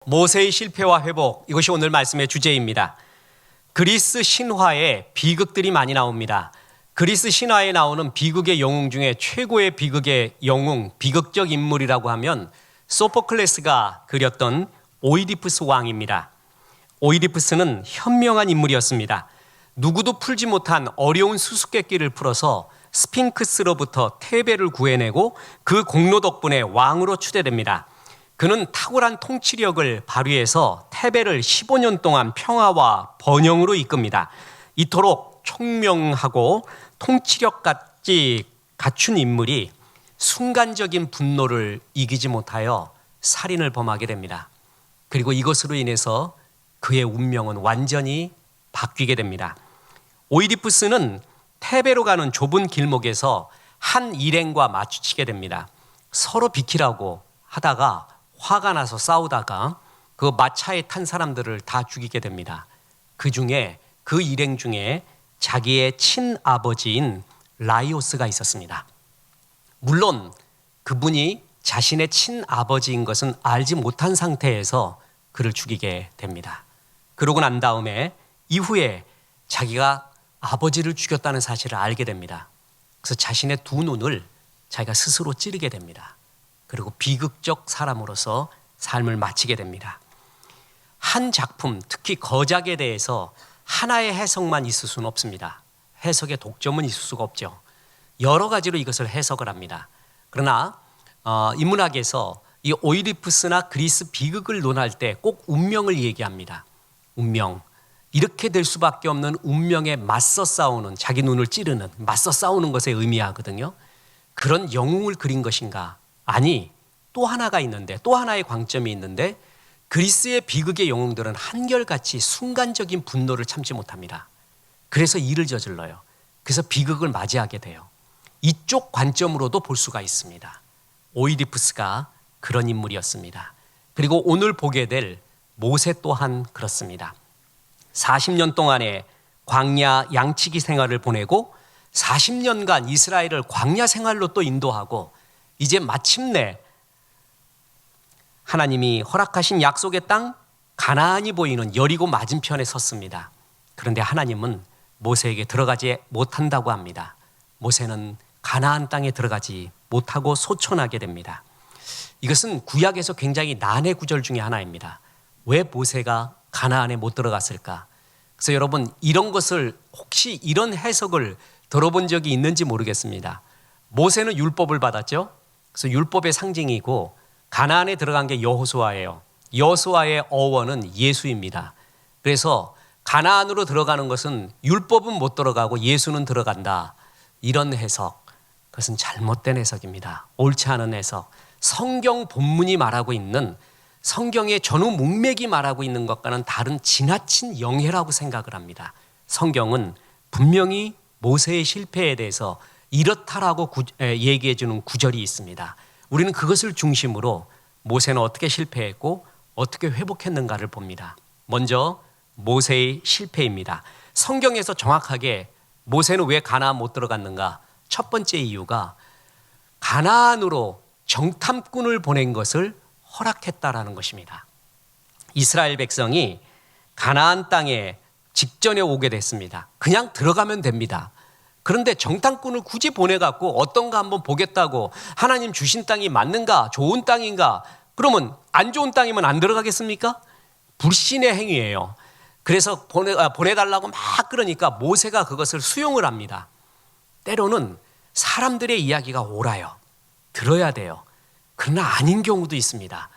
모세의 실패와 회복, 이것이 오늘 말씀의 주제입니다. 그리스 신화에 비극들이 많이 나옵니다. 그리스 신화에 나오는 비극의 영웅 중에 최고의 비극의 영웅, 비극적 인물이라고 하면 소포클레스가 그렸던 오이디푸스 왕입니다. 오이디푸스는 현명한 인물이었습니다. 누구도 풀지 못한 어려운 수수께끼를 풀어서 스핑크스로부터 테베를 구해내고 그 공로 덕분에 왕으로 추대됩니다. 그는 탁월한 통치력을 발휘해서 테베를 15년 동안 평화와 번영으로 이끕니다. 이토록 총명하고 통치력까지 갖춘 인물이 순간적인 분노를 이기지 못하여 살인을 범하게 됩니다. 그리고 이것으로 인해서 그의 운명은 완전히 바뀌게 됩니다. 오이디푸스는 테베로 가는 좁은 길목에서 한 일행과 마주치게 됩니다. 서로 비키라고 하다가 화가 나서 싸우다가 그 마차에 탄 사람들을 다 죽이게 됩니다. 그 일행 중에 자기의 친아버지인 라이오스가 있었습니다. 물론 그분이 자신의 친아버지인 것은 알지 못한 상태에서 그를 죽이게 됩니다. 그러고 난 다음에 이후에 자기가 아버지를 죽였다는 사실을 알게 됩니다. 그래서 자신의 두 눈을 자기가 스스로 찌르게 됩니다. 그리고 비극적 사람으로서 삶을 마치게 됩니다. 한 작품, 특히 거작에 대해서 하나의 해석만 있을 수는 없습니다. 해석의 독점은 있을 수가 없죠. 여러 가지로 이것을 해석을 합니다. 그러나 인문학에서 이 오이디푸스나 그리스 비극을 논할 때 꼭 운명을 얘기합니다. 운명. 이렇게 될 수밖에 없는 운명에 맞서 싸우는, 자기 눈을 찌르는, 맞서 싸우는 것에 의미하거든요. 그런 영웅을 그린 것인가? 아니, 또 하나가 있는데, 또 하나의 관점이 있는데, 그리스의 비극의 영웅들은 한결같이 순간적인 분노를 참지 못합니다. 그래서 일을 저질러요. 그래서 비극을 맞이하게 돼요. 이쪽 관점으로도 볼 수가 있습니다. 오이디푸스가 그런 인물이었습니다. 그리고 오늘 보게 될 모세 또한 그렇습니다. 40년 동안의 광야 양치기 생활을 보내고 40년간 이스라엘을 광야 생활로 또 인도하고 이제 마침내 하나님이 허락하신 약속의 땅 가나안이 보이는 여리고 맞은편에 섰습니다. 그런데 하나님은 모세에게 들어가지 못한다고 합니다. 모세는 가나안 땅에 들어가지 못하고 소천하게 됩니다. 이것은 구약에서 굉장히 난해 구절 중에 하나입니다. 왜 모세가 가나안에 못 들어갔을까? 그래서 여러분, 이런 것을 혹시 이런 해석을 들어본 적이 있는지 모르겠습니다. 모세는 율법을 받았죠. 그래서 율법의 상징이고 가나안에 들어간 게 여호수아예요. 여호수아의 어원은 예수입니다. 그래서 가나안으로 들어가는 것은 율법은 못 들어가고 예수는 들어간다. 이런 해석, 그것은 잘못된 해석입니다. 옳지 않은 해석. 성경 본문이 말하고 있는, 성경의 전후 문맥이 말하고 있는 것과는 다른 지나친 영해라고 생각을 합니다. 성경은 분명히 모세의 실패에 대해서 이렇다라고 얘기해 주는 구절이 있습니다. 우리는 그것을 중심으로 모세는 어떻게 실패했고 어떻게 회복했는가를 봅니다. 먼저 모세의 실패입니다. 성경에서 정확하게 모세는 왜 가나안 못 들어갔는가? 첫 번째 이유가 가나안으로 정탐꾼을 보낸 것을 허락했다라는 것입니다. 이스라엘 백성이 가나안 땅에 직전에 오게 됐습니다. 그냥 들어가면 됩니다. 그런데 정탐꾼을 굳이 보내갖고 어떤가 한번 보겠다고 하나님 주신 땅이 맞는가? 좋은 땅인가? 그러면 안 좋은 땅이면 안 들어가겠습니까? 불신의 행위예요. 그래서 보내달라고 막 그러니까 모세가 그것을 수용을 합니다. 때로는 사람들의 이야기가 옳아요. 들어야 돼요. 그러나 아닌 경우도 있습니다.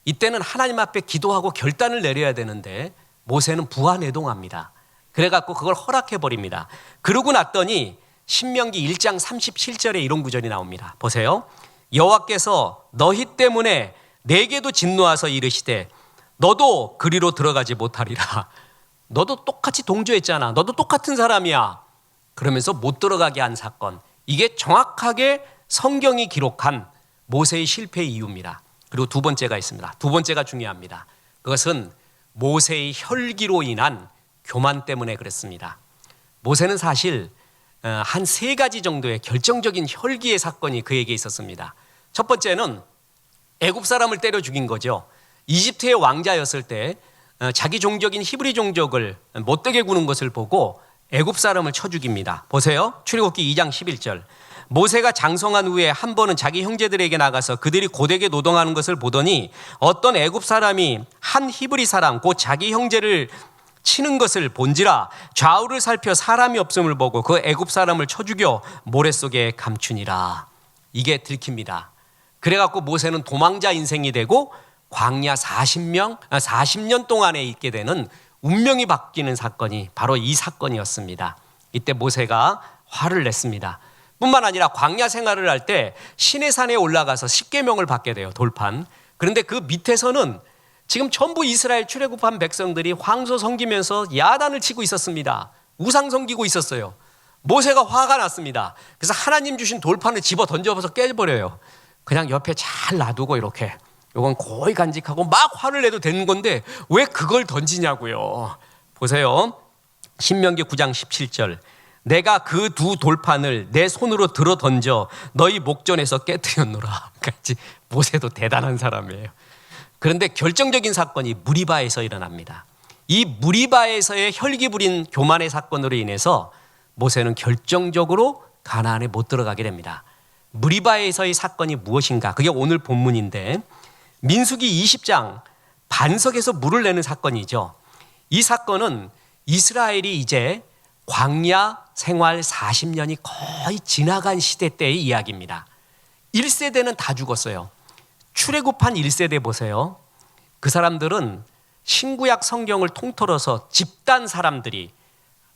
이때는 하나님 앞에 기도하고 결단을 내려야 되는데 모세는 부하내동합니다. 그래갖고 그걸 허락해버립니다. 그러고 났더니 신명기 1장 37절에 이런 구절이 나옵니다. 보세요. 여호와께서 너희 때문에 내게도 진노하서 이르시되 너도 그리로 들어가지 못하리라. 너도 똑같이 동조했잖아. 너도 똑같은 사람이야. 그러면서 못 들어가게 한 사건. 이게 정확하게 성경이 기록한 모세의 실패의 이유입니다. 그리고 두 번째가 있습니다. 두 번째가 중요합니다. 그것은 모세의 혈기로 인한 교만 때문에 그랬습니다. 모세는 사실 한 세 가지 정도의 결정적인 혈기의 사건이 그에게 있었습니다. 첫 번째는 애굽 사람을 때려 죽인 거죠. 이집트의 왕자였을 때 자기 종족인 히브리 종족을 못되게 구는 것을 보고 애굽 사람을 쳐 죽입니다. 보세요. 출애굽기 2장 11절. 모세가 장성한 후에 한 번은 자기 형제들에게 나가서 그들이 고되게 노동하는 것을 보더니 어떤 애굽 사람이 한 히브리 사람 곧 자기 형제를 치는 것을 본지라 좌우를 살펴 사람이 없음을 보고 그 애굽 사람을 쳐 죽여 모래 속에 감추니라. 이게 들킵니다. 그래갖고 모세는 도망자 인생이 되고 광야 40년 동안에 있게 되는 운명이 바뀌는 사건이 바로 이 사건이었습니다. 이때 모세가 화를 냈습니다. 뿐만 아니라 광야 생활을 할 때 시내산에 올라가서 십계명을 받게 돼요. 돌판. 그런데 그 밑에서는 지금 전부 이스라엘 출애굽한 백성들이 황소 섬기면서 야단을 치고 있었습니다. 우상 섬기고 있었어요. 모세가 화가 났습니다. 그래서 하나님 주신 돌판을 집어 던져서 깨버려요. 그냥 옆에 잘 놔두고 이렇게 이건 고이 간직하고 막 화를 내도 되는 건데 왜 그걸 던지냐고요. 보세요. 신명기 9장 17절. 내가 그 두 돌판을 내 손으로 들어 던져 너희 목전에서 깨뜨렸노라. 모세도 대단한 사람이에요. 그런데 결정적인 사건이 무리바에서 일어납니다. 이 무리바에서의 혈기 부린 교만의 사건으로 인해서 모세는 결정적으로 가나안에 못 들어가게 됩니다. 무리바에서의 사건이 무엇인가? 그게 오늘 본문인데 민수기 20장 반석에서 물을 내는 사건이죠. 이 사건은 이스라엘이 이제 광야 생활 40년이 거의 지나간 시대 때의 이야기입니다. 1세대는 다 죽었어요. 출애굽한 1세대 보세요. 그 사람들은 신구약 성경을 통틀어서 집단 사람들이,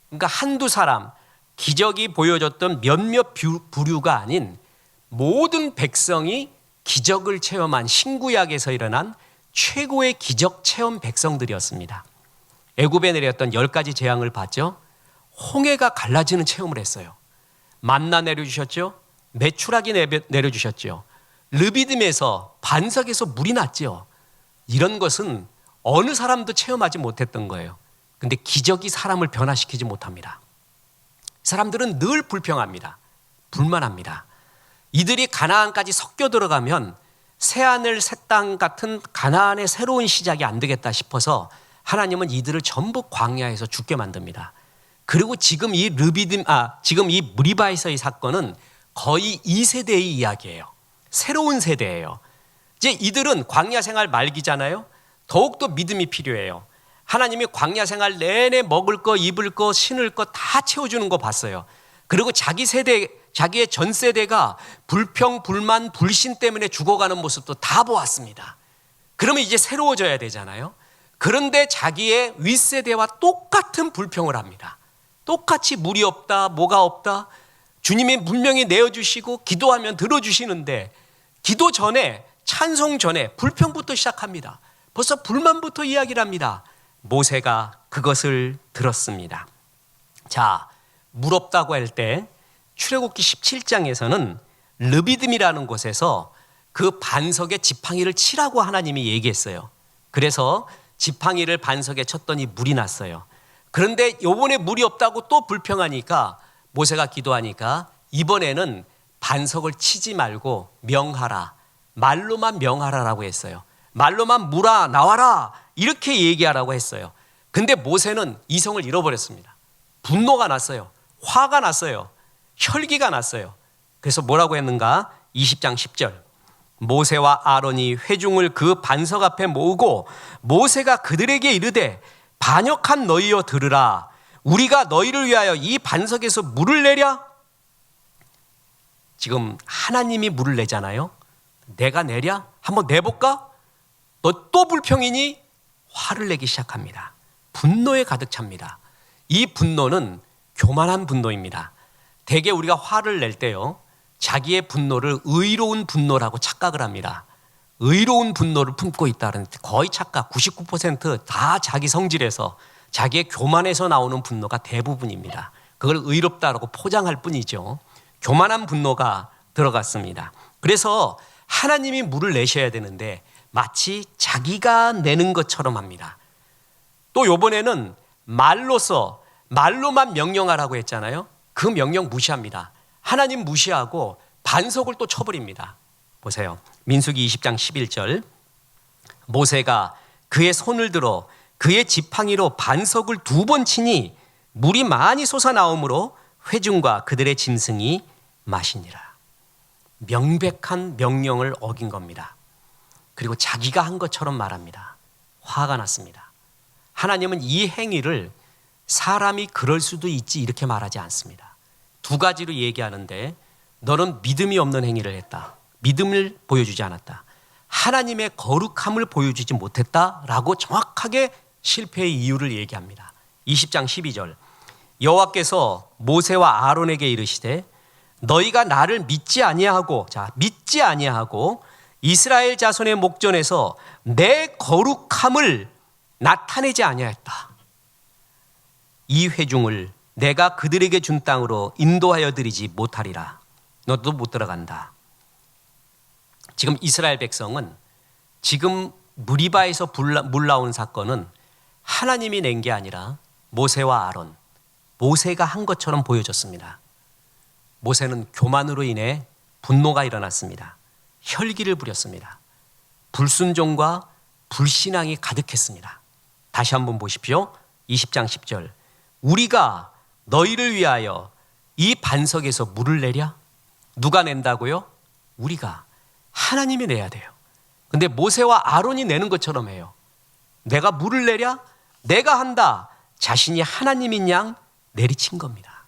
그러니까 한두 사람, 기적이 보여줬던 몇몇 부류가 아닌 모든 백성이 기적을 체험한 신구약에서 일어난 최고의 기적 체험 백성들이었습니다. 애굽에 내렸던 10가지 재앙을 봤죠. 홍해가 갈라지는 체험을 했어요. 만나 내려주셨죠. 메추라기 내려주셨죠. 르비딤에서 반석에서 물이 났죠. 이런 것은 어느 사람도 체험하지 못했던 거예요. 근데 기적이 사람을 변화시키지 못합니다. 사람들은 늘 불평합니다. 불만합니다. 이들이 가나안까지 섞여 들어가면 새하늘 새 땅 같은 가나안의 새로운 시작이 안 되겠다 싶어서 하나님은 이들을 전부 광야에서 죽게 만듭니다. 그리고 지금 이 지금 이 무리바에서의 사건은 거의 2세대의 이야기예요. 새로운 세대예요. 이제 이들은 광야 생활 말기잖아요. 더욱더 믿음이 필요해요. 하나님이 광야 생활 내내 먹을 거, 입을 거, 신을 거 다 채워주는 거 봤어요. 그리고 자기의 전 세대가 불평, 불만, 불신 때문에 죽어가는 모습도 다 보았습니다. 그러면 이제 새로워져야 되잖아요. 그런데 자기의 윗세대와 똑같은 불평을 합니다. 똑같이 물이 없다, 뭐가 없다. 주님이 분명히 내어주시고 기도하면 들어주시는데 기도 전에, 찬송 전에 불평부터 시작합니다. 벌써 불만부터 이야기를 합니다. 모세가 그것을 들었습니다. 자, 물 없다고 할 때 출애굽기 17장에서는 르비딤이라는 곳에서 그 반석에 지팡이를 치라고 하나님이 얘기했어요. 그래서 지팡이를 반석에 쳤더니 물이 났어요. 그런데 요번에 물이 없다고 또 불평하니까 모세가 기도하니까 이번에는 반석을 치지 말고 명하라. 말로만 명하라라고 했어요. 말로만 물아 나와라 이렇게 얘기하라고 했어요. 근데 모세는 이성을 잃어버렸습니다. 분노가 났어요. 화가 났어요. 혈기가 났어요. 그래서 뭐라고 했는가? 20장 10절. 모세와 아론이 회중을 그 반석 앞에 모으고 모세가 그들에게 이르되 반역한 너희여 들으라. 우리가 너희를 위하여 이 반석에서 물을 내랴? 지금 하나님이 물을 내잖아요. 내가 내랴? 한번 내볼까? 너 또 불평이니? 화를 내기 시작합니다. 분노에 가득 찹니다. 이 분노는 교만한 분노입니다. 대개 우리가 화를 낼 때요, 자기의 분노를 의로운 분노라고 착각을 합니다. 의로운 분노를 품고 있다는 거의 착각, 99%다 자기 성질에서 자기의 교만에서 나오는 분노가 대부분입니다. 그걸 의롭다라고 포장할 뿐이죠. 교만한 분노가 들어갔습니다. 그래서 하나님이 물을 내셔야 되는데 마치 자기가 내는 것처럼 합니다. 또 이번에는 말로만 명령하라고 했잖아요. 그 명령 무시합니다. 하나님 무시하고 반석을 또 쳐버립니다. 보세요. 민수기 20장 11절. 모세가 그의 손을 들어 그의 지팡이로 반석을 2번 치니 물이 많이 솟아나오므로 회중과 그들의 짐승이 마시니라. 명백한 명령을 어긴 겁니다. 그리고 자기가 한 것처럼 말합니다. 화가 났습니다. 하나님은 이 행위를 사람이 그럴 수도 있지 이렇게 말하지 않습니다. 2가지로 얘기하는데 너는 믿음이 없는 행위를 했다. 믿음을 보여주지 않았다. 하나님의 거룩함을 보여주지 못했다라고 정확하게 실패의 이유를 얘기합니다. 20장 12절 여호와께서 모세와 아론에게 이르시되 너희가 나를 믿지 아니하고 이스라엘 자손의 목전에서 내 거룩함을 나타내지 아니하였다. 이 회중을 내가 그들에게 준 땅으로 인도하여 드리지 못하리라. 너도 못 들어간다. 지금 이스라엘 백성은 지금 무리바에서 물 나온 사건은 하나님이 낸 게 아니라 모세와 아론, 모세가 한 것처럼 보여졌습니다. 모세는 교만으로 인해 분노가 일어났습니다. 혈기를 부렸습니다. 불순종과 불신앙이 가득했습니다. 다시 한번 보십시오. 20장 10절 우리가 너희를 위하여 이 반석에서 물을 내랴? 누가 낸다고요? 우리가. 하나님이 내야 돼요. 근데 모세와 아론이 내는 것처럼 해요. 내가 물을 내랴? 내가 한다. 자신이 하나님인 양 내리친 겁니다.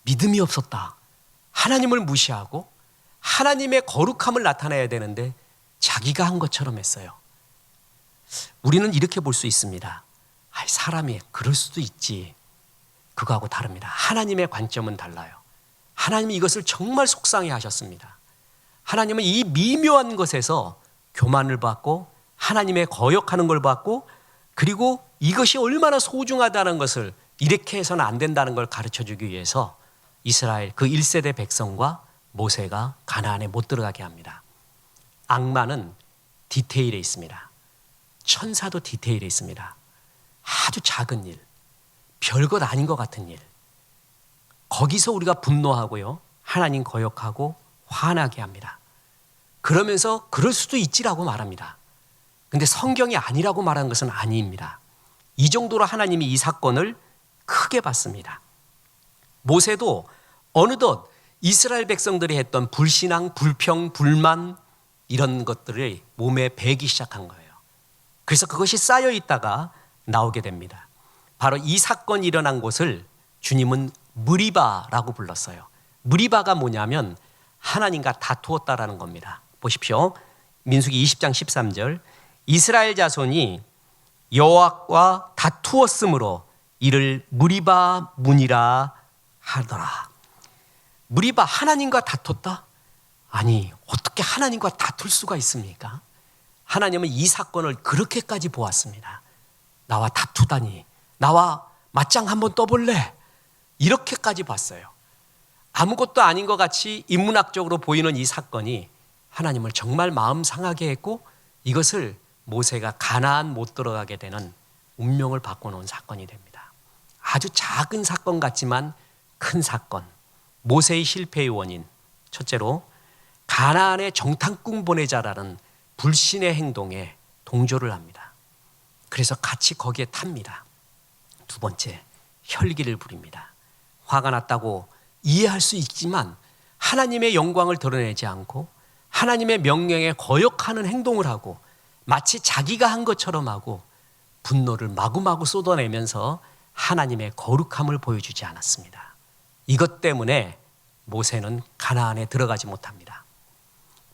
믿음이 없었다. 하나님을 무시하고 하나님의 거룩함을 나타내야 되는데 자기가 한 것처럼 했어요. 우리는 이렇게 볼 수 있습니다. 사람이 그럴 수도 있지. 그거하고 다릅니다. 하나님의 관점은 달라요. 하나님이 이것을 정말 속상해 하셨습니다. 하나님은 이 미묘한 것에서 교만을 받고 하나님의 거역하는 걸 받고 그리고 이것이 얼마나 소중하다는 것을 이렇게 해서는 안 된다는 걸 가르쳐주기 위해서 이스라엘 그 1세대 백성과 모세가 가나안에 못 들어가게 합니다. 악마는 디테일에 있습니다. 천사도 디테일에 있습니다. 아주 작은 일, 별것 아닌 것 같은 일. 거기서 우리가 분노하고요. 하나님 거역하고 화나게 합니다. 그러면서 그럴 수도 있지라고 말합니다. 근데 성경이 아니라고 말하는 것은 아닙니다. 이 정도로 하나님이 이 사건을 크게 봤습니다. 모세도 어느덧 이스라엘 백성들이 했던 불신앙, 불평, 불만 이런 것들을 몸에 배기 시작한 거예요. 그래서 그것이 쌓여 있다가 나오게 됩니다. 바로 이 사건이 일어난 곳을 주님은 무리바라고 불렀어요. 무리바가 뭐냐면 하나님과 다투었다라는 겁니다. 보십시오. 민수기 20장 13절 이스라엘 자손이 여호와와 다투었으므로 이를 무리바 문이라 하더라. 무리바 하나님과 다퉜다? 아니 어떻게 하나님과 다툴 수가 있습니까? 하나님은 이 사건을 그렇게까지 보았습니다. 나와 다투다니 나와 맞짱 한번 떠볼래? 이렇게까지 봤어요. 아무것도 아닌 것 같이 인문학적으로 보이는 이 사건이 하나님을 정말 마음 상하게 했고 이것을 모세가 가나안 못 들어가게 되는 운명을 바꿔놓은 사건이 됩니다. 아주 작은 사건 같지만 큰 사건. 모세의 실패의 원인. 첫째로 가나안의 정탐꾼 보내자라는 불신의 행동에 동조를 합니다. 그래서 같이 거기에 탑니다. 2번째, 혈기를 부립니다. 화가 났다고 이해할 수 있지만 하나님의 영광을 드러내지 않고 하나님의 명령에 거역하는 행동을 하고 마치 자기가 한 것처럼 하고 분노를 마구마구 쏟아내면서 하나님의 거룩함을 보여주지 않았습니다. 이것 때문에 모세는 가나안에 들어가지 못합니다.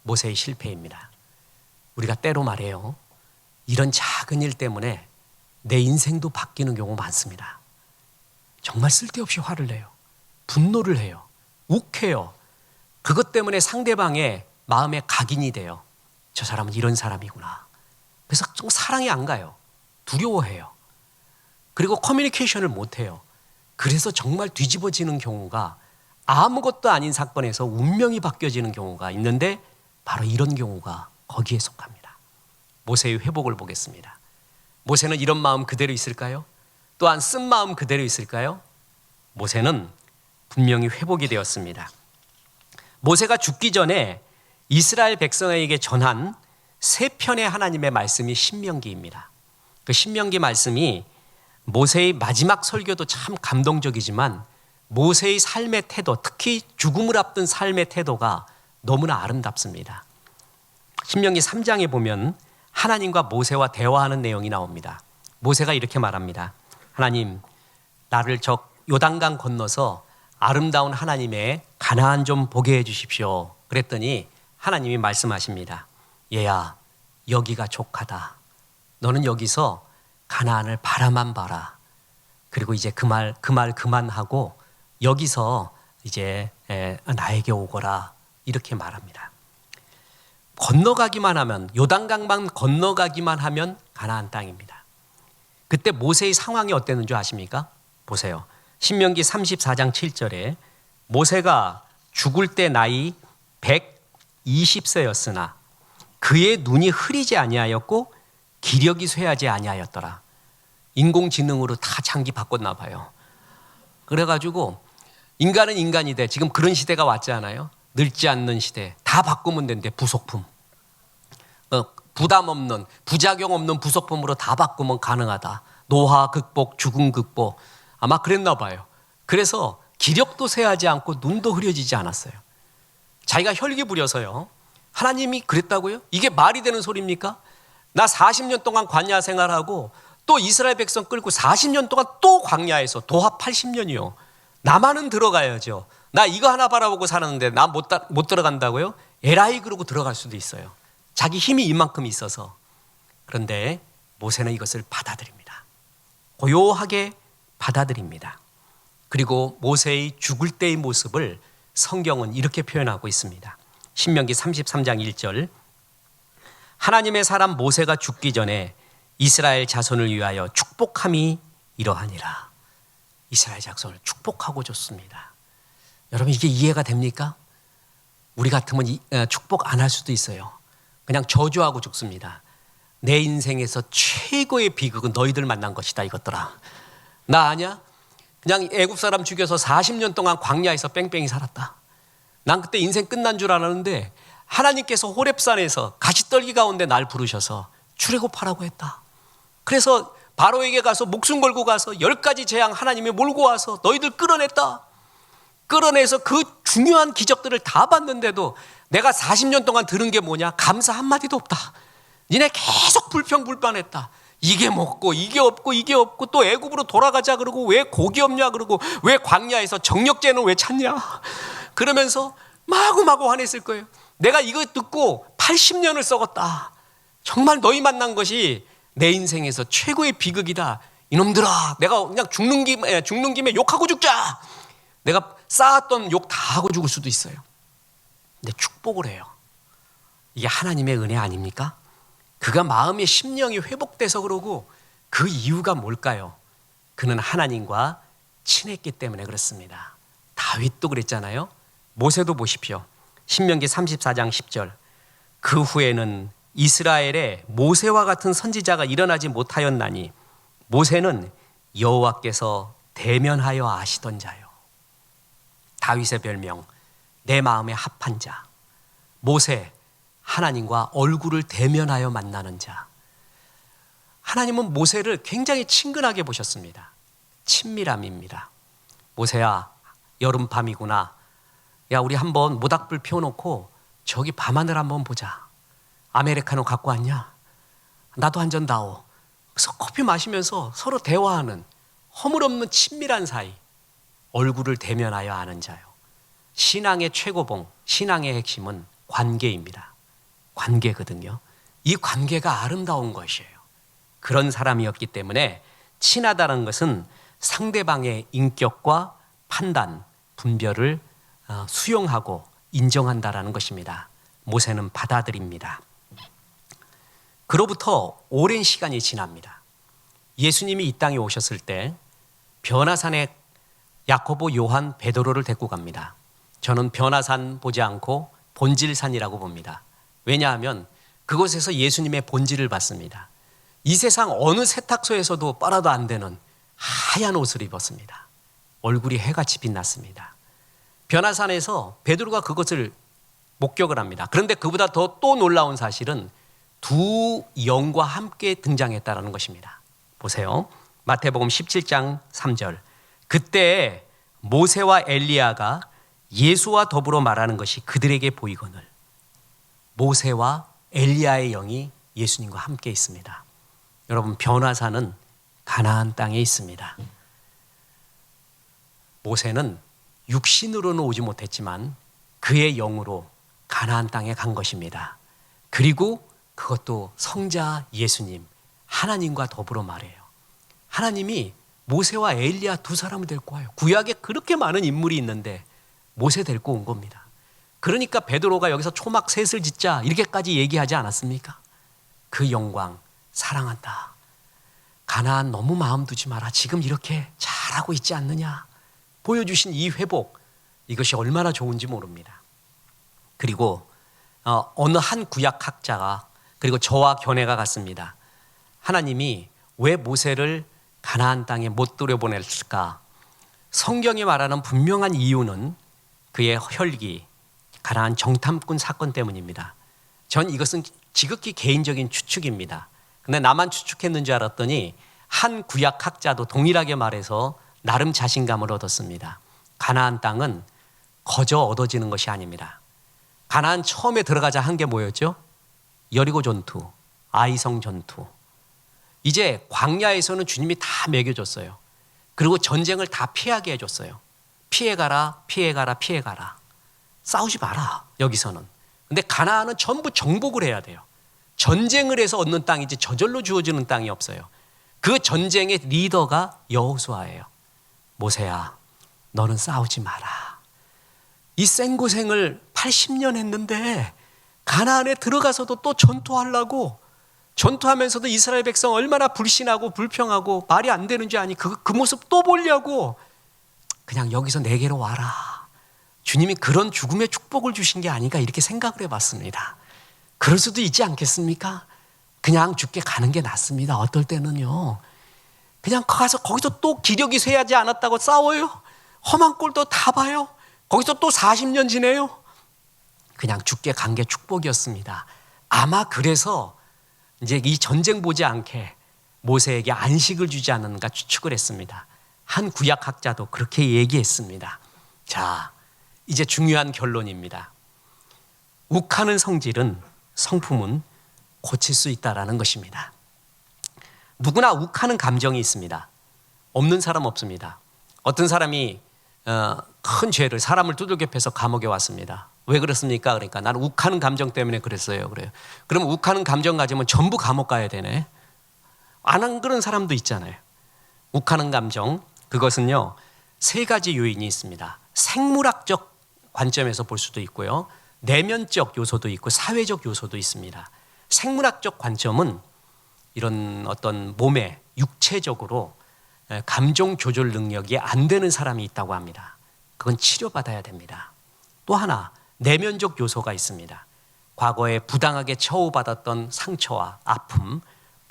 모세의 실패입니다. 우리가 때로 말해요. 이런 작은 일 때문에 내 인생도 바뀌는 경우 많습니다. 정말 쓸데없이 화를 내요. 분노를 해요. 욱해요. 그것 때문에 상대방의 마음에 각인이 돼요. 저 사람은 이런 사람이구나. 그래서 좀 사랑이 안 가요. 두려워해요. 그리고 커뮤니케이션을 못해요. 그래서 정말 뒤집어지는 경우가 아무것도 아닌 사건에서 운명이 바뀌어지는 경우가 있는데 바로 이런 경우가 거기에 속합니다. 모세의 회복을 보겠습니다. 모세는 이런 마음 그대로 있을까요? 또한 쓴 마음 그대로 있을까요? 모세는 분명히 회복이 되었습니다. 모세가 죽기 전에 이스라엘 백성에게 전한 세 편의 하나님의 말씀이 신명기입니다. 그 신명기 말씀이 모세의 마지막 설교도 참 감동적이지만 모세의 삶의 태도, 특히 죽음을 앞둔 삶의 태도가 너무나 아름답습니다. 신명기 3장에 보면 하나님과 모세와 대화하는 내용이 나옵니다. 모세가 이렇게 말합니다. 하나님, 나를 저 요단강 건너서 아름다운 하나님의 가나안 좀 보게 해 주십시오. 그랬더니 하나님이 말씀하십니다. 얘야, 여기가 족하다. 너는 여기서 가나안을 바라만 봐라. 그리고 이제 그 말 그만하고 여기서 이제 나에게 오거라. 이렇게 말합니다. 건너가기만 하면, 요단강만 건너가기만 하면 가나안 땅입니다. 그때 모세의 상황이 어땠는 줄 아십니까? 보세요. 신명기 34장 7절에 모세가 죽을 때 나이 120세였으나 그의 눈이 흐리지 아니하였고 기력이 쇠하지 아니하였더라. 인공지능으로 다 장기 바꿨나 봐요. 그래가지고 인간은 인간이 돼. 지금 그런 시대가 왔잖아요. 늙지 않는 시대. 다 바꾸면 된대. 부속품. 부담 없는, 부작용 없는 부속품으로 다 바꾸면 가능하다. 노화 극복, 죽음 극복. 아마 그랬나 봐요. 그래서 기력도 쇠하지 않고 눈도 흐려지지 않았어요. 자기가 혈기 부려서요. 하나님이 그랬다고요? 이게 말이 되는 소리입니까? 나 40년 동안 광야 생활하고 또 이스라엘 백성 끌고 40년 동안 또 광야에서 도합 80년이요. 나만은 들어가야죠. 나 이거 하나 바라보고 살았는데 나 못 들어간다고요? 에라이 그러고 들어갈 수도 있어요. 자기 힘이 이만큼 있어서. 그런데 모세는 이것을 받아들입니다. 고요하게 받아들입니다. 그리고 모세의 죽을 때의 모습을 성경은 이렇게 표현하고 있습니다. 신명기 33장 1절 하나님의 사람 모세가 죽기 전에 이스라엘 자손을 위하여 축복함이 이러하니라. 이스라엘 자손을 축복하고 줬습니다. 여러분 이게 이해가 됩니까? 우리 같으면 축복 안 할 수도 있어요. 그냥 저주하고 죽습니다. 내 인생에서 최고의 비극은 너희들 만난 것이다 이것들아. 나 아냐? 그냥 애굽 사람 죽여서 40년 동안 광야에서 뺑뺑이 살았다. 난 그때 인생 끝난 줄 알았는데 하나님께서 호렙산에서 가시떨기 가운데 날 부르셔서 출애굽하라고 했다. 그래서 바로에게 가서 목숨 걸고 가서 10가지 재앙 하나님이 몰고 와서 너희들 끌어냈다. 끌어내서 그 중요한 기적들을 다 봤는데도 내가 40년 동안 들은 게 뭐냐? 감사 한마디도 없다. 니네 계속 불평불만했다. 이게 먹고 이게 없고 이게 없고 또 애굽으로 돌아가자 그러고 왜 고기 없냐 그러고 왜 광야에서 정력제는 왜 찾냐 그러면서 마구마구 화냈을 거예요. 내가 이거 듣고 80년을 썩었다. 정말 너희 만난 것이 내 인생에서 최고의 비극이다. 이놈들아 내가 그냥 죽는 김에 욕하고 죽자. 내가 쌓았던 욕 다 하고 죽을 수도 있어요. 근데 축복을 해요. 이게 하나님의 은혜 아닙니까? 그가 마음의 심령이 회복돼서 그러고 그 이유가 뭘까요? 그는 하나님과 친했기 때문에 그렇습니다. 다윗도 그랬잖아요. 모세도 보십시오. 신명기 34장 10절 그 후에는 이스라엘에 모세와 같은 선지자가 일어나지 못하였나니 모세는 여호와께서 대면하여 아시던 자요. 다윗의 별명 내 마음에 합한 자. 모세 하나님과 얼굴을 대면하여 만나는 자. 하나님은 모세를 굉장히 친근하게 보셨습니다. 친밀함입니다. 모세야 여름밤이구나. 야 우리 한번 모닥불 피워놓고 저기 밤하늘 한번 보자. 아메리카노 갖고 왔냐? 나도 한 잔 다오. 그래서 커피 마시면서 서로 대화하는 허물없는 친밀한 사이. 얼굴을 대면하여 아는 자요. 신앙의 최고봉, 신앙의 핵심은 관계입니다. 관계거든요. 이 관계가 아름다운 것이에요. 그런 사람이었기 때문에 친하다는 것은 상대방의 인격과 판단, 분별을 수용하고 인정한다라는 것입니다. 모세는 받아들입니다. 그로부터 오랜 시간이 지납니다. 예수님이 이 땅에 오셨을 때 변화산에 야코보, 요한, 베드로를 데리고 갑니다. 저는 변화산 보지 않고 본질산이라고 봅니다. 왜냐하면 그곳에서 예수님의 본질을 봤습니다. 이 세상 어느 세탁소에서도 빨아도 안 되는 하얀 옷을 입었습니다. 얼굴이 해같이 빛났습니다. 변화산에서 베드로가 그것을 목격을 합니다. 그런데 그보다 더 또 놀라운 사실은 두 영과 함께 등장했다라는 것입니다. 보세요. 마태복음 17장 3절. 그때 모세와 엘리야가 예수와 더불어 말하는 것이 그들에게 보이거늘. 모세와 엘리야의 영이 예수님과 함께 있습니다. 여러분, 변화사는 가나안 땅에 있습니다. 모세는 육신으로는 오지 못했지만 그의 영으로 가나안 땅에 간 것입니다. 그리고 그것도 성자 예수님, 하나님과 더불어 말해요. 하나님이 모세와 엘리야 두 사람을 데리고 와요. 구약에 그렇게 많은 인물이 있는데 모세 데리고 온 겁니다. 그러니까 베드로가 여기서 초막 셋을 짓자 이렇게까지 얘기하지 않았습니까? 그 영광 사랑한다. 가나안 너무 마음 두지 마라. 지금 이렇게 잘하고 있지 않느냐. 보여주신 이 회복, 이것이 얼마나 좋은지 모릅니다. 그리고 어느 한 구약학자가, 그리고 저와 견해가 같습니다. 하나님이 왜 모세를 가나안 땅에 못 들여보냈을까? 성경이 말하는 분명한 이유는 그의 혈기, 가나안 정탐꾼 사건 때문입니다. 전 이것은 지극히 개인적인 추측입니다. 근데 나만 추측했는 줄 알았더니 한 구약학자도 동일하게 말해서 나름 자신감을 얻었습니다. 가나안 땅은 거저 얻어지는 것이 아닙니다. 가나안 처음에 들어가자 한 게 뭐였죠? 여리고 전투, 아이성 전투. 이제 광야에서는 주님이 다 먹여줬어요. 그리고 전쟁을 다 피하게 해줬어요. 피해가라, 피해가라, 피해가라. 싸우지 마라, 여기서는. 근데 가나안은 전부 정복을 해야 돼요. 전쟁을 해서 얻는 땅이지 저절로 주어지는 땅이 없어요. 그 전쟁의 리더가 여호수아예요. 모세야, 너는 싸우지 마라. 이 생고생을 80년 했는데 가나안에 들어가서도 또 전투하려고, 전투하면서도 이스라엘 백성 얼마나 불신하고 불평하고 말이 안 되는 줄 아니? 그 모습 또 보려고. 그냥 여기서 내게로 와라. 주님이 그런 죽음의 축복을 주신 게 아닌가 이렇게 생각을 해봤습니다. 그럴 수도 있지 않겠습니까? 그냥 죽게 가는 게 낫습니다. 어떨 때는요. 그냥 가서 거기서 또 기력이 쇠하지 않았다고 싸워요. 험한 꼴도 다 봐요. 거기서 또 40년 지내요. 그냥 죽게 간 게 축복이었습니다. 아마 그래서 이제 이 전쟁 보지 않게 모세에게 안식을 주지 않았는가 추측을 했습니다. 한 구약학자도 그렇게 얘기했습니다. 자, 이제 중요한 결론입니다. 욱하는 성품은 고칠 수 있다라는 것입니다. 누구나 욱하는 감정이 있습니다. 없는 사람 없습니다. 어떤 사람이 큰 죄를, 사람을 두들겨 패서 감옥에 왔습니다. 왜 그렇습니까? 그러니까 나는 욱하는 감정 때문에 그랬어요. 그래요. 그럼 욱하는 감정 가지면 전부 감옥 가야 되네. 안 한 그런 사람도 있잖아요. 욱하는 감정, 그것은요, 세 가지 요인이 있습니다. 생물학적 관점에서 볼 수도 있고요, 내면적 요소도 있고 사회적 요소도 있습니다. 생물학적 관점은 이런 어떤 몸에 육체적으로 감정 조절 능력이 안 되는 사람이 있다고 합니다. 그건 치료받아야 됩니다. 또 하나, 내면적 요소가 있습니다. 과거에 부당하게 처우받았던 상처와 아픔,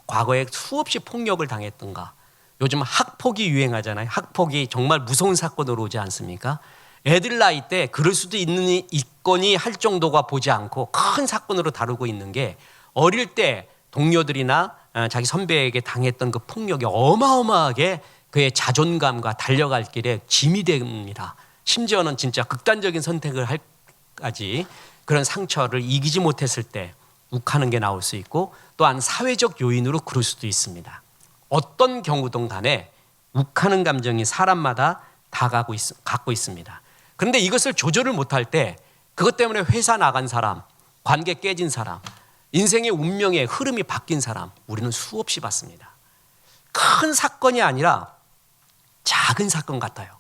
과거에 수없이 폭력을 당했던가, 요즘 학폭이 유행하잖아요. 학폭이 정말 무서운 사건으로 오지 않습니까? 애들 나이 때 그럴 수도 있거니 할 정도가 보지 않고 큰 사건으로 다루고 있는 게, 어릴 때 동료들이나 자기 선배에게 당했던 그 폭력이 어마어마하게 그의 자존감과 달려갈 길에 짐이 됩니다. 심지어는 진짜 극단적인 선택을 할까지 그런 상처를 이기지 못했을 때 욱하는 게 나올 수 있고, 또한 사회적 요인으로 그럴 수도 있습니다. 어떤 경우든 간에 욱하는 감정이 사람마다 다 갖고 있습니다. 그런데 이것을 조절을 못할 때 그것 때문에 회사 나간 사람, 관계 깨진 사람, 인생의 운명의 흐름이 바뀐 사람, 우리는 수없이 봤습니다. 큰 사건이 아니라 작은 사건 같아요.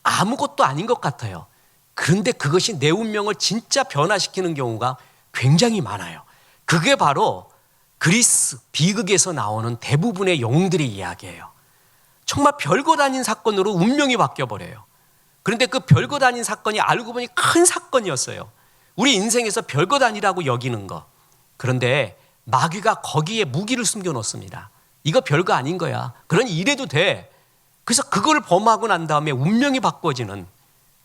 아무것도 아닌 것 같아요. 그런데 그것이 내 운명을 진짜 변화시키는 경우가 굉장히 많아요. 그게 바로 그리스 비극에서 나오는 대부분의 영웅들의 이야기예요. 정말 별것 아닌 사건으로 운명이 바뀌어버려요. 그런데 그 별것 아닌 사건이 알고 보니 큰 사건이었어요. 우리 인생에서 별것 아니라고 여기는 거. 그런데 마귀가 거기에 무기를 숨겨놓습니다. 이거 별거 아닌 거야. 그러니 이래도 돼. 그래서 그걸 범하고 난 다음에 운명이 바꿔지는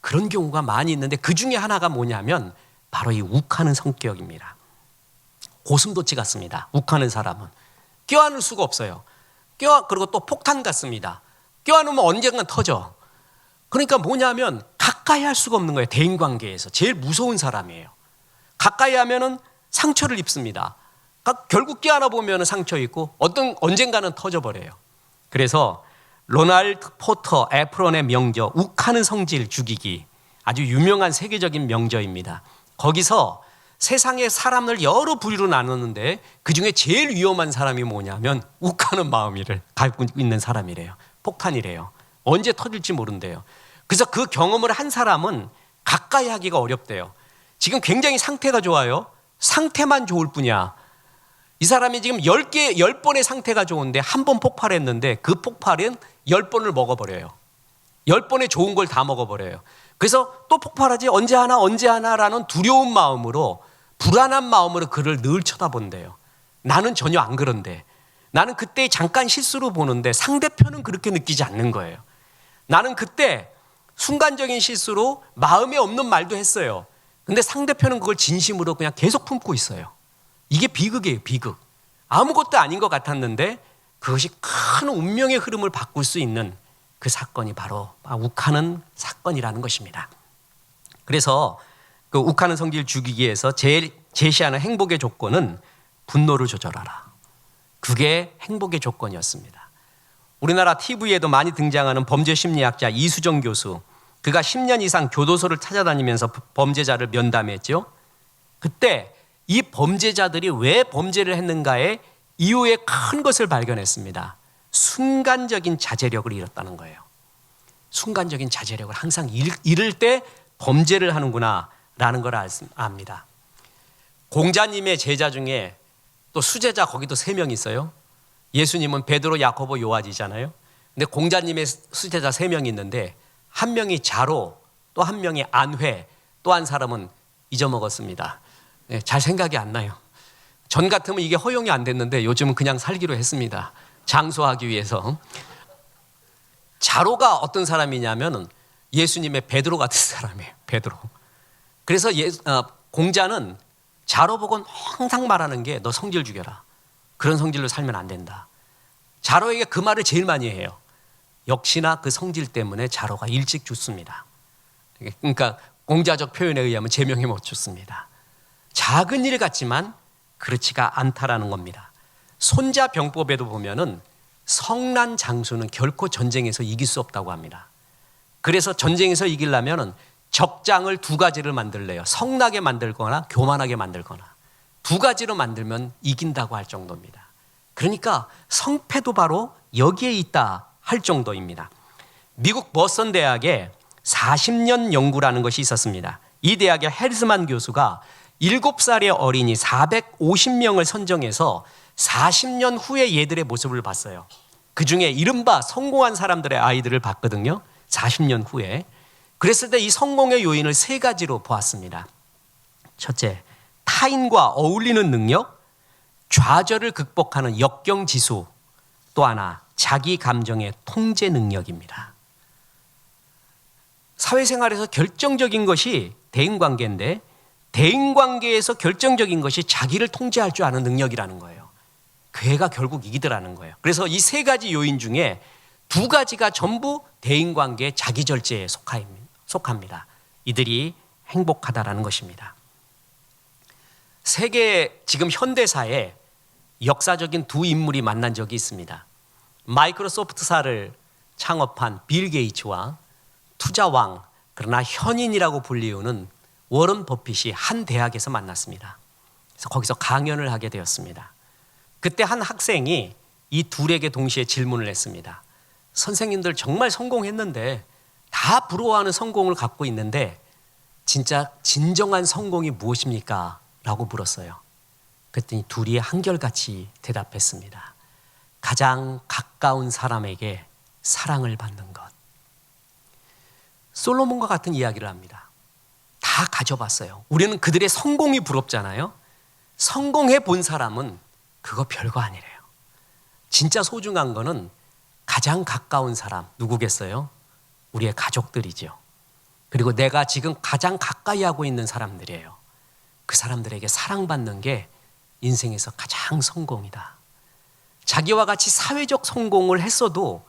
그런 경우가 많이 있는데, 그 중에 하나가 뭐냐면 바로 이 욱하는 성격입니다. 고슴도치 같습니다. 욱하는 사람은 껴안을 수가 없어요. 그리고 또 폭탄 같습니다. 껴안으면 언젠간 터져. 그러니까 뭐냐면 가까이 할 수가 없는 거예요. 대인관계에서 제일 무서운 사람이에요. 가까이 하면은 상처를 입습니다. 결국 껴안아 보면 상처 있고 언젠가는 터져버려요. 그래서 로널드 포터 에프론의 명저 욱하는 성질 죽이기, 아주 유명한 세계적인 명저입니다. 거기서 세상의 사람을 여러 부류로 나누는데 그중에 제일 위험한 사람이 뭐냐면 욱하는 마음을 갖고 있는 사람이래요. 폭탄이래요. 언제 터질지 모른대요. 그래서 그 경험을 한 사람은 가까이 하기가 어렵대요. 지금 굉장히 상태가 좋아요. 상태만 좋을 뿐이야. 이 사람이 지금 10번의 상태가 좋은데 한 번 폭발했는데 그 폭발은 10번을 먹어버려요. 10번의 좋은 걸 다 먹어버려요. 그래서 또 폭발하지 언제 하나라는 두려운 마음으로, 불안한 마음으로 그를 늘 쳐다본대요. 나는 전혀 안 그런데, 나는 그때 잠깐 실수로 보는데 상대편은 그렇게 느끼지 않는 거예요. 나는 그때 순간적인 실수로 마음에 없는 말도 했어요. 근데 상대편은 그걸 진심으로 그냥 계속 품고 있어요. 이게 비극이에요, 비극. 아무것도 아닌 것 같았는데 그것이 큰 운명의 흐름을 바꿀 수 있는 그 사건이 바로 욱하는 사건이라는 것입니다. 그래서 그 욱하는 성질 죽이기에서 제일 제시하는 행복의 조건은 분노를 조절하라. 그게 행복의 조건이었습니다. 우리나라 TV에도 많이 등장하는 범죄 심리학자 이수정 교수, 그가 10년 이상 교도소를 찾아다니면서 범죄자를 면담했죠. 그때 이 범죄자들이 왜 범죄를 했는가의 이유의 큰 것을 발견했습니다. 순간적인 자제력을 잃었다는 거예요. 순간적인 자제력을 항상 잃을 때 범죄를 하는구나 라는 걸 압니다. 공자님의 제자 중에 또 수제자 거기도 3명 있어요. 예수님은 베드로, 야고보, 요한이잖아요. 근데 공자님의 수제자 3명이 있는데 한 명이 자로, 또 한 명이 안회, 또 한 사람은 잊어먹었습니다. 네, 잘 생각이 안 나요. 전 같으면 이게 허용이 안 됐는데 요즘은 그냥 살기로 했습니다. 장수하기 위해서. 자로가 어떤 사람이냐면 예수님의 베드로 같은 사람이에요. 베드로. 그래서 공자는 자로 보고 항상 말하는 게 너 성질 죽여라. 그런 성질로 살면 안 된다. 자로에게 그 말을 제일 많이 해요. 역시나 그 성질 때문에 자로가 일찍 죽습니다. 그러니까 공자적 표현에 의하면 제명에 못 죽습니다. 작은 일 같지만 그렇지가 않다라는 겁니다. 손자병법에도 보면은 성난 장수는 결코 전쟁에서 이길 수 없다고 합니다. 그래서 전쟁에서 이기려면 적장을 2가지를 만들래요. 성나게 만들거나 교만하게 만들거나 2가지로 만들면 이긴다고 할 정도입니다. 그러니까 성패도 바로 여기에 있다 할 정도입니다. 미국 버스턴 대학에 40년 연구라는 것이 있었습니다. 이 대학의 헬스만 교수가 7살의 어린이 450명을 선정해서 40년 후에 얘들의 모습을 봤어요. 그중에 이른바 성공한 사람들의 아이들을 봤거든요. 40년 후에. 그랬을 때 이 성공의 요인을 3가지로 보았습니다. 첫째, 타인과 어울리는 능력, 좌절을 극복하는 역경지수, 또 하나 자기 감정의 통제 능력입니다. 사회생활에서 결정적인 것이 대인관계인데 대인관계에서 결정적인 것이 자기를 통제할 줄 아는 능력이라는 거예요. 그 애가 결국 이기더라는 거예요. 그래서 이 3가지 요인 중에 2가지가 전부 대인관계의 자기절제에 속합니다. 이들이 행복하다라는 것입니다. 세계 지금 현대사에 역사적인 2 인물이 만난 적이 있습니다. 마이크로소프트사를 창업한 빌 게이츠와 투자왕, 그러나 현인이라고 불리우는 워런 버핏이 한 대학에서 만났습니다. 그래서 거기서 강연을 하게 되었습니다. 그때 한 학생이 이 둘에게 동시에 질문을 했습니다. 선생님들 정말 성공했는데 다 부러워하는 성공을 갖고 있는데 진짜 진정한 성공이 무엇입니까? 라고 물었어요. 그랬더니 둘이 한결같이 대답했습니다. 가장 가까운 사람에게 사랑을 받는 것. 솔로몬과 같은 이야기를 합니다. 다 가져봤어요. 우리는 그들의 성공이 부럽잖아요. 성공해 본 사람은 그거 별거 아니래요. 진짜 소중한 거는 가장 가까운 사람, 누구겠어요? 우리의 가족들이죠. 그리고 내가 지금 가장 가까이 하고 있는 사람들이에요. 그 사람들에게 사랑받는 게 인생에서 가장 성공이다. 자기와 같이 사회적 성공을 했어도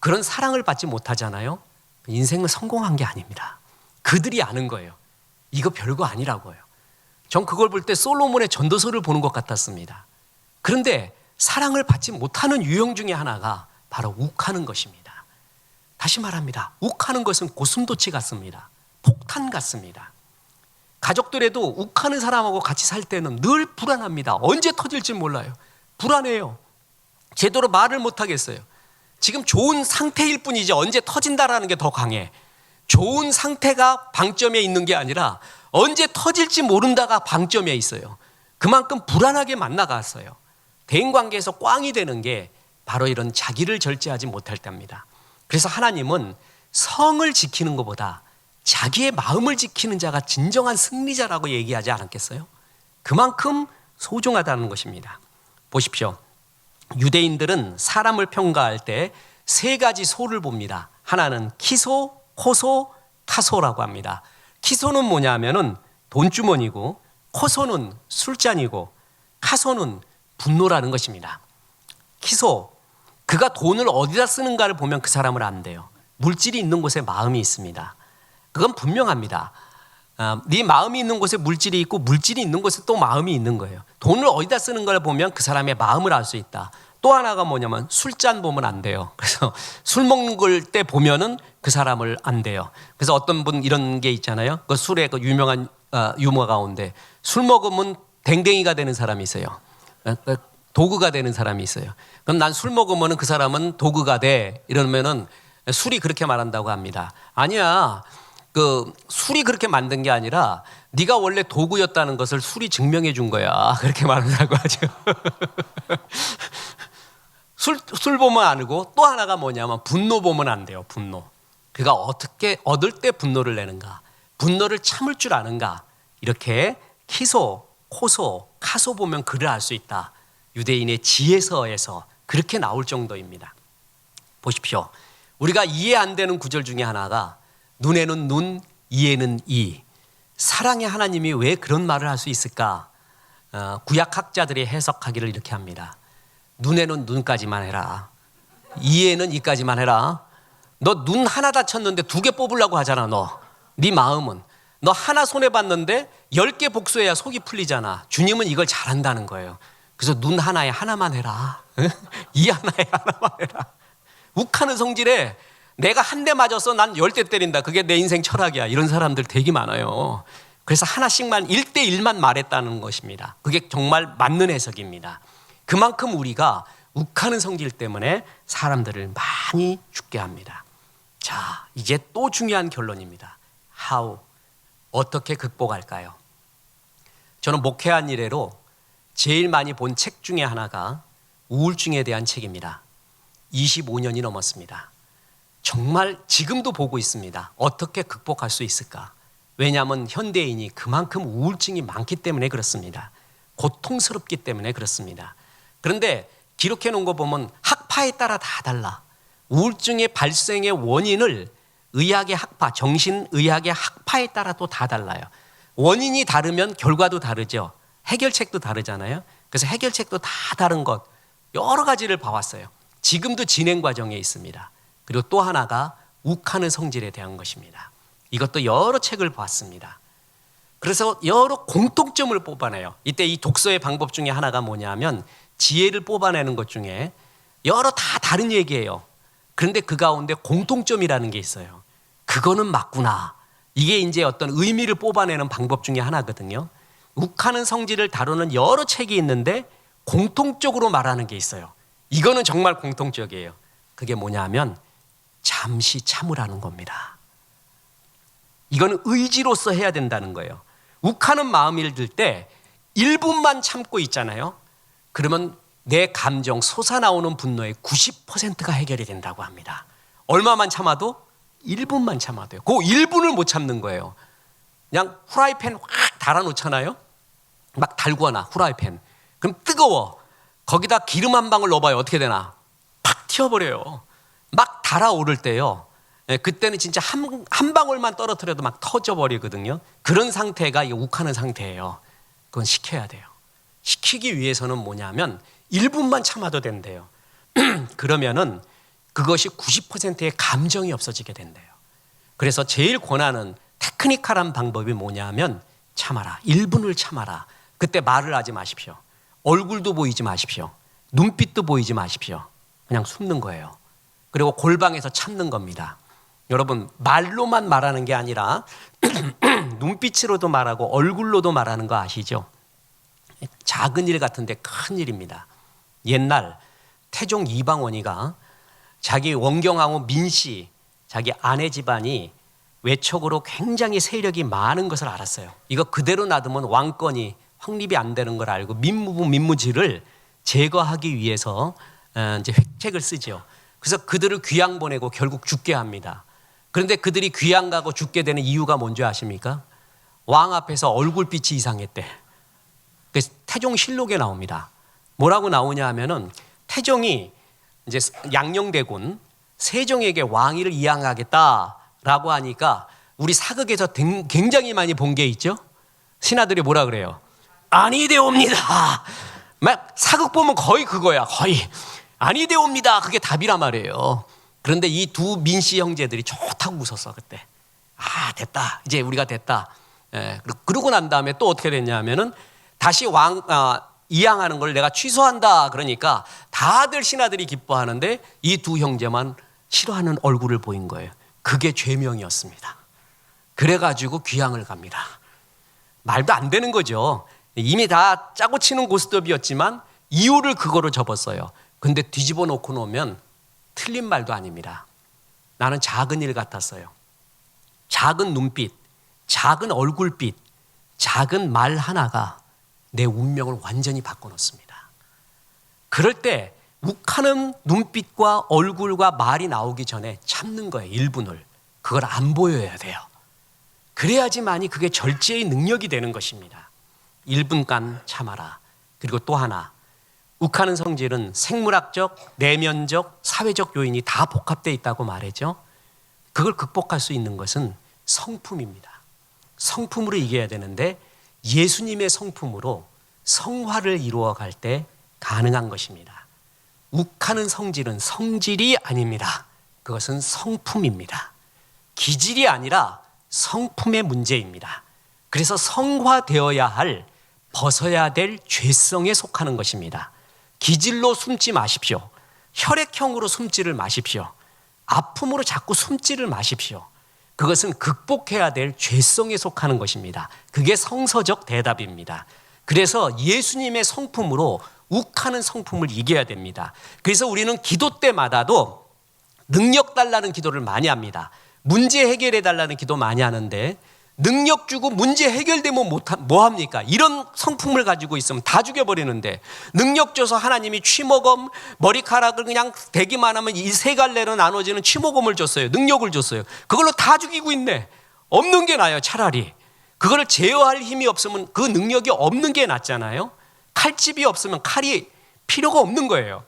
그런 사랑을 받지 못하잖아요. 인생은 성공한 게 아닙니다. 그들이 아는 거예요. 이거 별거 아니라고요. 전 그걸 볼 때 솔로몬의 전도서를 보는 것 같았습니다. 그런데 사랑을 받지 못하는 유형 중에 하나가 바로 욱하는 것입니다. 다시 말합니다. 욱하는 것은 고슴도치 같습니다. 폭탄 같습니다. 가족들에도 욱하는 사람하고 같이 살 때는 늘 불안합니다. 언제 터질지 몰라요. 불안해요. 제대로 말을 못 하겠어요. 지금 좋은 상태일 뿐이지 언제 터진다라는 게 더 강해. 좋은 상태가 방점에 있는 게 아니라 언제 터질지 모른다가 방점에 있어요. 그만큼 불안하게 만나갔어요. 대인관계에서 꽝이 되는 게 바로 이런 자기를 절제하지 못할 때입니다. 그래서 하나님은 성을 지키는 것보다 자기의 마음을 지키는 자가 진정한 승리자라고 얘기하지 않았겠어요? 그만큼 소중하다는 것입니다. 보십시오. 유대인들은 사람을 평가할 때 세 가지 소를 봅니다. 하나는 키소, 코소, 카소라고 합니다. 키소는 뭐냐면은 돈주머니고, 코소는 술잔이고, 카소는 분노라는 것입니다. 키소, 그가 돈을 어디다 쓰는가를 보면 그 사람을 안대요. 물질이 있는 곳에 마음이 있습니다. 그건 분명합니다. 네 마음이 있는 곳에 물질이 있고 물질이 있는 곳에 또 마음이 있는 거예요. 돈을 어디다 쓰는 걸 보면 그 사람의 마음을 알 수 있다. 또 하나가 뭐냐면 술잔 보면 안 돼요. 그래서 술 먹는 걸 때 보면은 그 사람을 안 돼요. 그래서 어떤 분 이런 게 있잖아요. 그 술의 그 유명한 유머 가운데 술 먹으면 댕댕이가 되는 사람이 있어요. 도구가 되는 사람이 있어요. 그럼 난 술 먹으면은 그 사람은 도구가 돼. 이러면은 술이 그렇게 말한다고 합니다. 아니야. 그 술이 그렇게 만든 게 아니라 네가 원래 도구였다는 것을 술이 증명해 준 거야. 그렇게 말한다고 하죠. 술 보면 아니고 또 하나가 뭐냐면 분노 보면 안 돼요. 분노. 그가 어떻게 얻을 때 분노를 내는가, 분노를 참을 줄 아는가. 이렇게 키소, 코소, 카소 보면 그를 알 수 있다. 유대인의 지혜서에서 그렇게 나올 정도입니다. 보십시오. 우리가 이해 안 되는 구절 중에 하나가 눈에는 눈, 이에는 이. 사랑의 하나님이 왜 그런 말을 할 수 있을까? 구약학자들이 해석하기를 이렇게 합니다. 눈에는 눈까지만 해라. 이에는 이까지만 해라. 너 눈 하나 다쳤는데 2개 뽑으려고 하잖아. 너. 네 마음은. 너 하나 손해봤는데 10개 복수해야 속이 풀리잖아. 주님은 이걸 잘한다는 거예요. 그래서 눈 하나에 하나만 해라. 이 하나에 하나만 해라. 욱하는 성질에 내가 한 대 맞아서 난 10대 때린다. 그게 내 인생 철학이야. 이런 사람들 되게 많아요. 그래서 하나씩만 1대1만 말했다는 것입니다. 그게 정말 맞는 해석입니다. 그만큼 우리가 욱하는 성질 때문에 사람들을 많이 죽게 합니다. 자, 이제 또 중요한 결론입니다. How? 어떻게 극복할까요? 저는 목회한 이래로 제일 많이 본 책 중에 하나가 우울증에 대한 책입니다. 25년이 넘었습니다. 정말 지금도 보고 있습니다. 어떻게 극복할 수 있을까? 왜냐하면 현대인이 그만큼 우울증이 많기 때문에 그렇습니다. 고통스럽기 때문에 그렇습니다. 그런데 기록해 놓은 거 보면 학파에 따라 다 달라. 우울증의 발생의 원인을 의학의 학파, 정신의학의 학파에 따라 또 다 달라요. 원인이 다르면 결과도 다르죠. 해결책도 다르잖아요. 그래서 해결책도 다 다른 것 여러 가지를 봐왔어요. 지금도 진행 과정에 있습니다. 그리고 또 하나가 욱하는 성질에 대한 것입니다. 이것도 여러 책을 봤습니다. 그래서 여러 공통점을 뽑아내요. 이때 이 독서의 방법 중에 하나가 뭐냐면 지혜를 뽑아내는 것 중에 여러 다 다른 얘기예요. 그런데 그 가운데 공통점이라는 게 있어요. 그거는 맞구나. 이게 이제 어떤 의미를 뽑아내는 방법 중에 하나거든요. 욱하는 성질을 다루는 여러 책이 있는데 공통적으로 말하는 게 있어요. 이거는 정말 공통적이에요. 그게 뭐냐면 잠시 참으라는 겁니다. 이거는 의지로서 해야 된다는 거예요. 욱하는 마음이 들 때 1분만 참고 있잖아요. 그러면 내 감정, 솟아나오는 분노의 90%가 해결이 된다고 합니다. 얼마만 참아도? 1분만 참아도요. 그 1분을 못 참는 거예요. 그냥 후라이팬 확 달아놓잖아요. 막 달구어놔 후라이팬. 그럼 뜨거워. 거기다 기름 한 방울 넣어봐요. 어떻게 되나? 팍 튀어버려요. 막 달아오를 때요. 그때는 진짜 한 방울만 떨어뜨려도 막 터져버리거든요. 그런 상태가 욱하는 상태예요. 그건 식혀야 돼요. 시키기 위해서는 뭐냐면 1분만 참아도 된대요. 그러면은 그것이 90%의 감정이 없어지게 된대요. 그래서 제일 권하는 테크니컬한 방법이 뭐냐면 참아라. 1분을 참아라. 그때 말을 하지 마십시오. 얼굴도 보이지 마십시오. 눈빛도 보이지 마십시오. 그냥 숨는 거예요. 그리고 골방에서 참는 겁니다. 여러분, 말로만 말하는 게 아니라 눈빛으로도 말하고 얼굴로도 말하는 거 아시죠? 작은 일 같은데 큰 일입니다. 옛날 태종 이방원이가 자기 원경왕후 민씨, 자기 아내 집안이 외척으로 굉장히 세력이 많은 것을 알았어요. 이거 그대로 놔두면 왕권이 확립이 안 되는 걸 알고 민무부 민무지를 제거하기 위해서 이제 획책을 쓰죠. 그래서 그들을 귀양 보내고 결국 죽게 합니다. 그런데 그들이 귀양 가고 죽게 되는 이유가 뭔지 아십니까? 왕 앞에서 얼굴빛이 이상했대. 그래서 태종실록에 나옵니다. 뭐라고 나오냐 하면은 태종이 이제 양녕대군 세종에게 왕위를 이양하겠다라고 하니까 우리 사극에서 굉장히 많이 본 게 있죠. 신하들이 뭐라 그래요? 아니되옵니다. 막 사극 보면 거의 그거야. 거의 아니되옵니다. 그게 답이란 말이에요. 그런데 이 두 민씨 형제들이 좋다고 웃었어 그때. 아 됐다. 이제 우리가 됐다. 그러고 난 다음에 또 어떻게 됐냐면은 다시 이양하는 걸 내가 취소한다. 그러니까 다들 신하들이 기뻐하는데 이 두 형제만 싫어하는 얼굴을 보인 거예요. 그게 죄명이었습니다. 그래가지고 귀양을 갑니다. 말도 안 되는 거죠. 이미 다 짜고 치는 고스톱이었지만 이유를 그거로 접었어요. 근데 뒤집어 놓고 놓으면 틀린 말도 아닙니다. 나는 작은 일 같았어요. 작은 눈빛, 작은 얼굴빛, 작은 말 하나가 내 운명을 완전히 바꿔놓습니다. 그럴 때 욱하는 눈빛과 얼굴과 말이 나오기 전에 참는 거예요. 1분을. 그걸 안 보여야 돼요. 그래야지만이 그게 절제의 능력이 되는 것입니다. 1분간 참아라. 그리고 또 하나, 욱하는 성질은 생물학적, 내면적, 사회적 요인이 다 복합되어 있다고 말했죠. 그걸 극복할 수 있는 것은 성품입니다. 성품으로 이겨야 되는데 예수님의 성품으로 성화를 이루어갈 때 가능한 것입니다. 욱하는 성질은 성질이 아닙니다. 그것은 성품입니다. 기질이 아니라 성품의 문제입니다. 그래서 성화되어야 할, 벗어야 될 죄성에 속하는 것입니다. 기질로 숨지 마십시오. 혈액형으로 숨지를 마십시오. 아픔으로 자꾸 숨지를 마십시오. 그것은 극복해야 될 죄성에 속하는 것입니다. 그게 성서적 대답입니다. 그래서 예수님의 성품으로 욱하는 성품을 이겨야 됩니다. 그래서 우리는 기도 때마다도 능력 달라는 기도를 많이 합니다. 문제 해결해 달라는 기도 많이 하는데 능력 주고 문제 해결되면 뭐 합니까? 이런 성품을 가지고 있으면 다 죽여버리는데 능력 줘서 하나님이 취모검 머리카락을 그냥 대기만 하면 이 세 갈래로 나눠지는 취모검을 줬어요. 능력을 줬어요. 그걸로 다 죽이고 있네. 없는 게 나아요. 차라리 그거를 제어할 힘이 없으면 그 능력이 없는 게 낫잖아요. 칼집이 없으면 칼이 필요가 없는 거예요.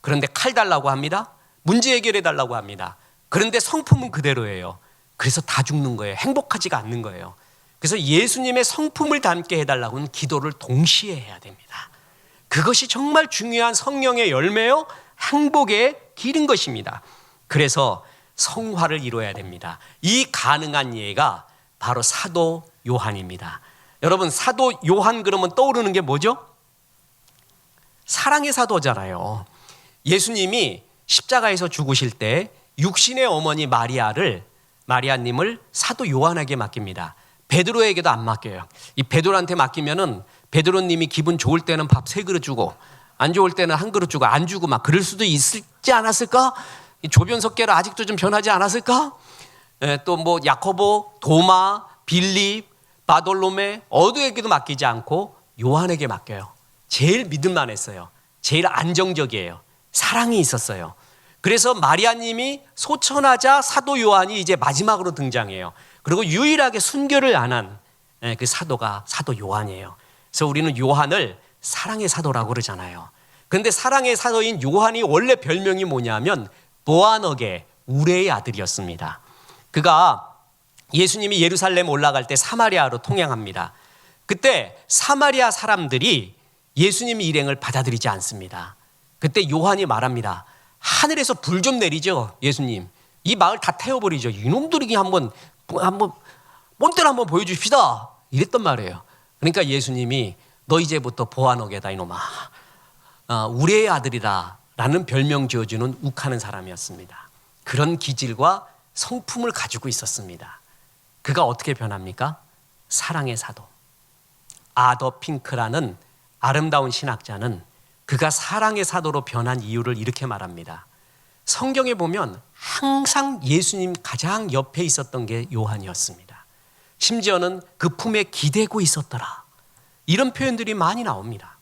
그런데 칼 달라고 합니다. 문제 해결해 달라고 합니다. 그런데 성품은 그대로예요. 그래서 다 죽는 거예요. 행복하지가 않는 거예요. 그래서 예수님의 성품을 담게 해달라고는 기도를 동시에 해야 됩니다. 그것이 정말 중요한 성령의 열매요 행복의 길인 것입니다. 그래서 성화를 이루어야 됩니다. 이 가능한 예가 바로 사도 요한입니다. 여러분 사도 요한 그러면 떠오르는 게 뭐죠? 사랑의 사도잖아요. 예수님이 십자가에서 죽으실 때 육신의 어머니 마리아님을 사도 요한에게 맡깁니다. 베드로에게도 안 맡겨요. 이 베드로한테 맡기면은 베드로님이 기분 좋을 때는 밥 3그릇 주고 안 좋을 때는 1그릇 주고 안 주고 막 그럴 수도 있지 않았을까? 조변석계로 아직도 좀 변하지 않았을까? 또 뭐 야코보, 도마, 빌립, 바돌로메 어두에게도 맡기지 않고 요한에게 맡겨요. 제일 믿을만 했어요. 제일 안정적이에요. 사랑이 있었어요. 그래서 마리아님이 소천하자 사도 요한이 이제 마지막으로 등장해요. 그리고 유일하게 순교를 안 한 그 사도가 사도 요한이에요. 그래서 우리는 요한을 사랑의 사도라고 그러잖아요. 그런데 사랑의 사도인 요한이 원래 별명이 뭐냐면 보아너게 우레의 아들이었습니다. 그가 예수님이 예루살렘 올라갈 때 사마리아로 통행합니다. 그때 사마리아 사람들이 예수님의 일행을 받아들이지 않습니다. 그때 요한이 말합니다. 하늘에서 불 좀 내리죠. 예수님, 이 마을 다 태워버리죠. 이놈들이 한번 본때를 한번 보여주십시다, 이랬단 말이에요. 그러니까 예수님이 너 이제부터 보아노게다 이놈아, 우리의 아들이다 라는 별명 지어주는 욱하는 사람이었습니다. 그런 기질과 성품을 가지고 있었습니다. 그가 어떻게 변합니까? 사랑의 사도. 아더 핑크라는 아름다운 신학자는 그가 사랑의 사도로 변한 이유를 이렇게 말합니다. 성경에 보면 항상 예수님 가장 옆에 있었던 게 요한이었습니다. 심지어는 그 품에 기대고 있었더라, 이런 표현들이 많이 나옵니다.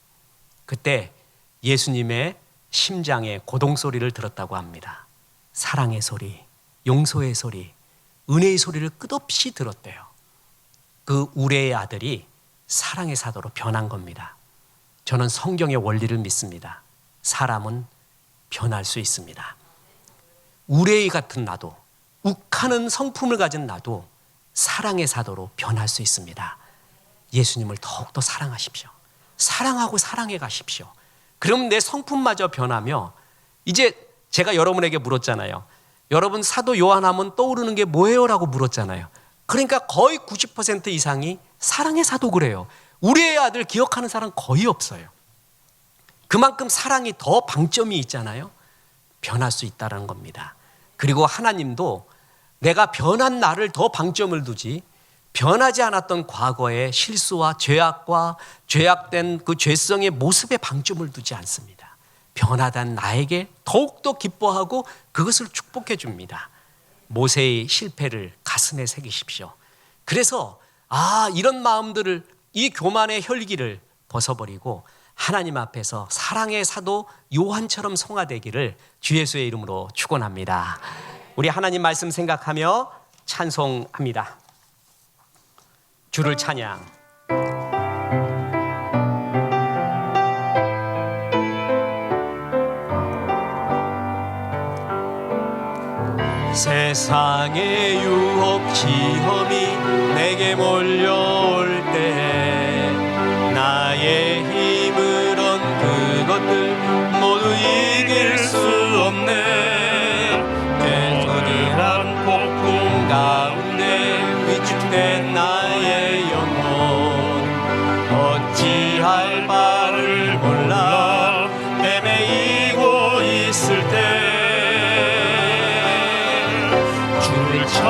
그때 예수님의 심장에 고동 소리를 들었다고 합니다. 사랑의 소리, 용서의 소리, 은혜의 소리를 끝없이 들었대요. 그 우레의 아들이 사랑의 사도로 변한 겁니다. 저는 성경의 원리를 믿습니다. 사람은 변할 수 있습니다. 우레이 같은 나도, 욱하는 성품을 가진 나도 사랑의 사도로 변할 수 있습니다. 예수님을 더욱더 사랑하십시오. 사랑하고 사랑해 가십시오. 그럼 내 성품마저 변하며, 이제 제가 여러분에게 물었잖아요. 여러분 사도 요한 하면 떠오르는 게 뭐예요? 라고 물었잖아요. 그러니까 거의 90% 이상이 사랑의 사도 그래요. 우리의 아들 기억하는 사람 거의 없어요. 그만큼 사랑이 더 방점이 있잖아요. 변할 수 있다는 겁니다. 그리고 하나님도 내가 변한 나를 더 방점을 두지, 변하지 않았던 과거의 실수와 죄악과 죄악된 그 죄성의 모습에 방점을 두지 않습니다. 변하단 나에게 더욱더 기뻐하고 그것을 축복해 줍니다. 모세의 실패를 가슴에 새기십시오. 그래서 이런 마음들을, 이 교만의 혈기를 벗어버리고 하나님 앞에서 사랑의 사도 요한처럼 성화되기를 주 예수의 이름으로 축원합니다. 우리 하나님 말씀 생각하며 찬송합니다. 주를 찬양. 세상의 유혹 시험이 내게 몰려올 때 나의 힘을 얻은 그것들 모두 이길 수 없네. 거대한 폭풍 가운데 위축된 나의 영혼, 어찌할 바를 몰라 헤매이고 있을 때 주를 찬양,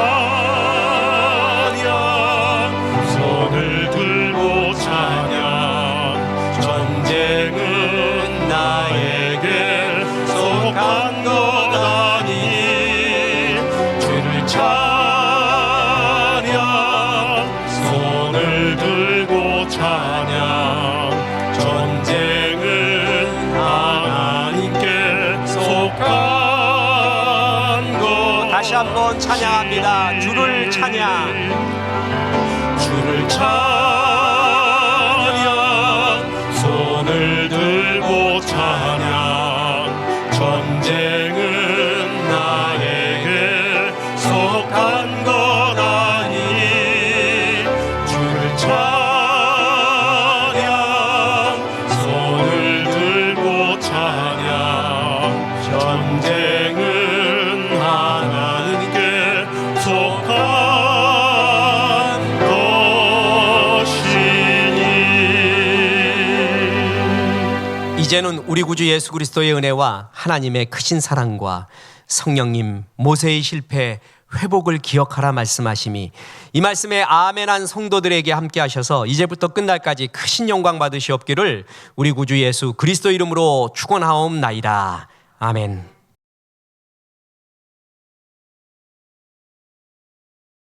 손을 들고 찬양. 전쟁은 나에게 속한 것 아니. 주를 찬양, 손을 들고 찬양. 전쟁은 하나님께 속한 것. 다시 한번 찬양합니다. 주를 찬양. 주를 찬양, 손을 들고 찬양. 전쟁은 나에게 속한 것 아니. 주를 찬양, 손을 들고 찬양. 전쟁은 하나님께 속한 것이니. 이제는 우리 구주 예수 그리스도의 은혜와 하나님의 크신 사랑과 성령님 모세의 실패 회복을 기억하라 말씀하심이 이 말씀에 아멘한 성도들에게 함께 하셔서 이제부터 끝날까지 크신 영광 받으시옵기를 우리 구주 예수 그리스도 이름으로 축원하옵나이다. 아멘.